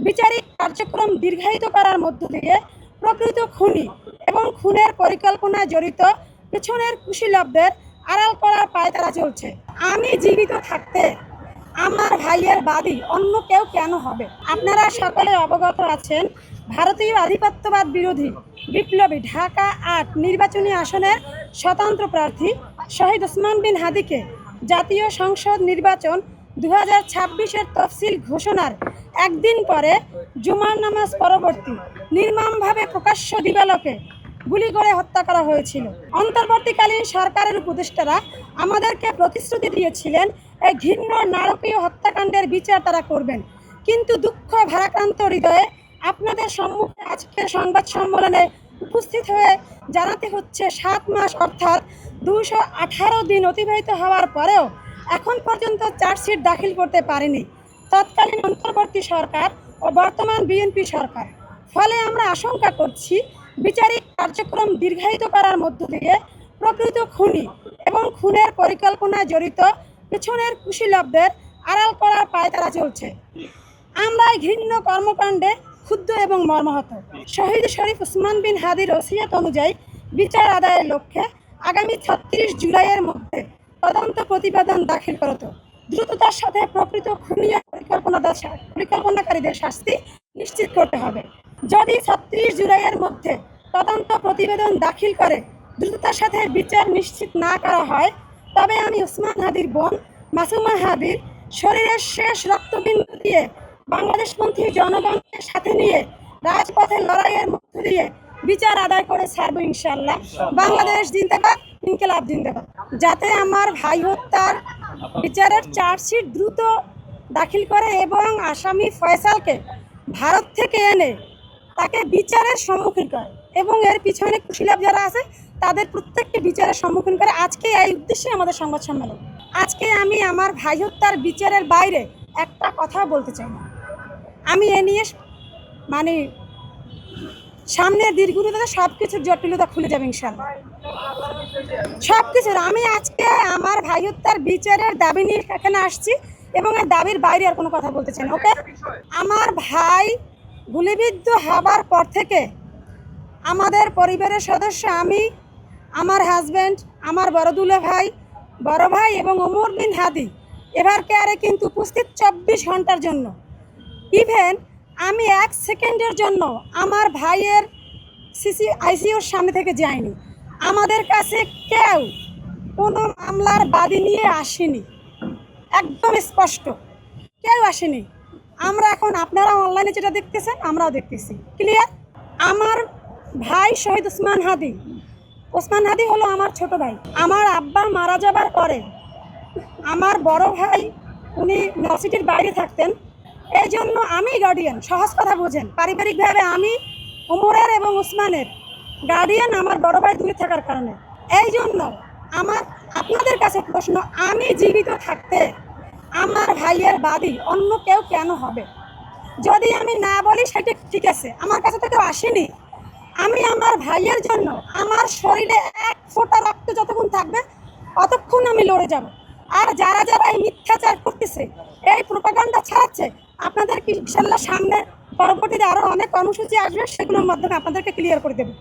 বিচারিক কার্যক্রম দীর্ঘায়িত করার মধ্য দিয়ে প্রকৃত খুনি এবং খুনের পরিকল্পনায় জড়িত পেছনের কুশীলবদের আড়াল করার পায়তারা চলছে। আমি জীবিত থাকতে আমার ভাইয়ের বাদী অন্য কেউ কেন হবে? আপনারা সকলে অবগত আছেন, ভারতীয় আধিপত্যবাদ বিরোধী বিপ্লবী ঢাকা ৮ নির্বাচনী আসনের স্বতন্ত্র প্রার্থী শহীদ ওসমান বিন হাদিকে জাতীয় সংসদ নির্বাচন 2026-এর তফসিল ঘোষণার একদিন পরে জুমার নামাজ পরবর্তী নির্মমভাবে প্রকাশ্য দিবালোকে গুলি করে হত্যা করা হয়েছিল। অন্তর্বর্তীকালীন সরকারের উপদেষ্টারা আমাদেরকে প্রতিশ্রুতি দিয়েছিলেন এই ঘৃণ্য নারকীয় হত্যাকাণ্ডের বিচার তারা করবেন, কিন্তু দুঃখ ভারাক্রান্ত হৃদয়ে আপনাদের সম্মুখে আজকের সংবাদ সম্মেলনে উপস্থিত হয়ে জানাতে হচ্ছে 7 মাস অর্থাৎ 218 দিন অতিবাহিত হওয়ার পরেও এখন পর্যন্ত চার্জশিট দাখিল করতে পারেনি তৎকালীন অন্তর্বর্তী সরকার ও বর্তমান বিএনপি সরকার। ফলে আমরা আশঙ্কা করছি বিচারিক কার্যক্রম দীর্ঘায়িত করার মধ্য দিয়ে প্রকৃত খুনি এবং খুনের পরিকল্পনায় জড়িত পেছনের কুশীলবদের আড়াল করার পায়তারা চলছে। আমরা এই ঘৃণ্য কর্মকাণ্ডে ক্ষুব্ধ এবং মর্মাহত। শহীদ শরীফ ওসমান বিন হাদির ওসিয়ত অনুযায়ী বিচার আদায়ের লক্ষ্যে আগামী 36 জুলাইয়ের মধ্যে তদন্ত প্রতিবেদন দাখিল করত দ্রুততার সাথে প্রকৃত খুনি পরিকল্পনাকারীদের শাস্তি নিশ্চিত করতে হবে। যদি 36 জুলাইয়ের মধ্যে তদন্ত প্রতিবেদন দাখিল করে দ্রুততার সাথে বিচার নিশ্চিত না করা হয়, তবে আমি ওসমান হাদির বোন মাসুমা হাদির শরীরের শেষ রক্তবিন্দু দিয়ে বাংলাদেশপন্থী জনগণকে সাথে নিয়ে রাজপথে লড়াইয়ের মধ্য দিয়ে বিচার আদায় করে ছাড়বো ইনশাআল্লাহ। বাংলাদেশ জিন্দাবাদ, ইনকিলাব জিন্দাবাদ। যাতে আমার ভাই হত্যার বিচারের চার্জশিট দ্রুত দাখিল করে এবং আসামি ফয়সালকে ভারত থেকে এনে তাকে বিচারের সম্মুখীন করে এবং এর পিছনে কুশীলব যারা আছে তাদের প্রত্যেককে বিচারের সম্মুখীন করে। আজকে এই উদ্দেশ্যে আমাদের সংবাদ সম্মেলন। আজকে আমি আমার ভাই হত্যার বিচারের বাইরে একটা কথা বলতে চাই না। আমি এ নিয়ে মানে সামনের দিনগুলোতে সব কিছুর জটিলতা খুলে যাবে ইনশাআল্লাহ। সব কিছুর আমি আজকে আমার ভাই হত্যার বিচারের দাবি নিয়ে এখানে আসছি এবং এই দাবির বাইরে আর কোনো কথা বলতে চাই না। ওকে, আমার ভাই গুলিবিদ্ধ হবার পর থেকে আমাদের পরিবারের সদস্য, আমি, আমার হাজব্যান্ড, আমার বড় ভাই এবং ওমর বিন হাদি এভার কেয়ারে কিন্তু উপস্থিত 24 ঘন্টার জন্য। ইভেন আমি 1 সেকেন্ডের জন্য আমার ভাইয়ের আইসিইউর সামনে থেকে যাইনি। আমাদের কাছে কেউ কোনো মামলার বাদী নিয়ে আসেনি, একদম স্পষ্ট কেউ আসেনি। আমরা এখন আপনারা অনলাইনে যেটা দেখতেছেন আমরাও দেখতেছি, ক্লিয়ার। আমার ভাই শহীদ ওসমান হাদি হলো আমার ছোট ভাই। আমার আব্বা মারা যাবার পরে আমার বড় ভাই উনি নরসিটির বাইরে থাকতেন, এই জন্য আমি গার্ডিয়ান। সহজ কথা বোঝেন, পারিবারিকভাবে আমি ওমরের এবং ওসমানের গার্ডিয়ান, আমার বড় ভাই দূরে থাকার কারণে। এই জন্য আমার আপনাদের কাছে প্রশ্ন, আমি জীবিত থাকতে আমার ভাইয়ের বাদী অন্য কেউ কেন হবে? যদি আমি না বলি সেটা ঠিক আছে, আমার কাছে তো কেউ আসেনি। আমি আমার ভাইয়ের জন্য আমার শরীরে 1 ফোঁটা রক্ত যতক্ষণ থাকবে অতক্ষণ আমি লড়ে যাব। আর যারা এই মিথ্যাচার করতেছে, এই প্রোপাগান্ডা ছাড়াচ্ছে, আপনাদের কি ইনশাআল্লাহ সামনে পরবর্তীতে আরও অনেক কর্মসূচি আসবে, সেগুলোর মাধ্যমে আপনাদেরকে ক্লিয়ার করে দেবো।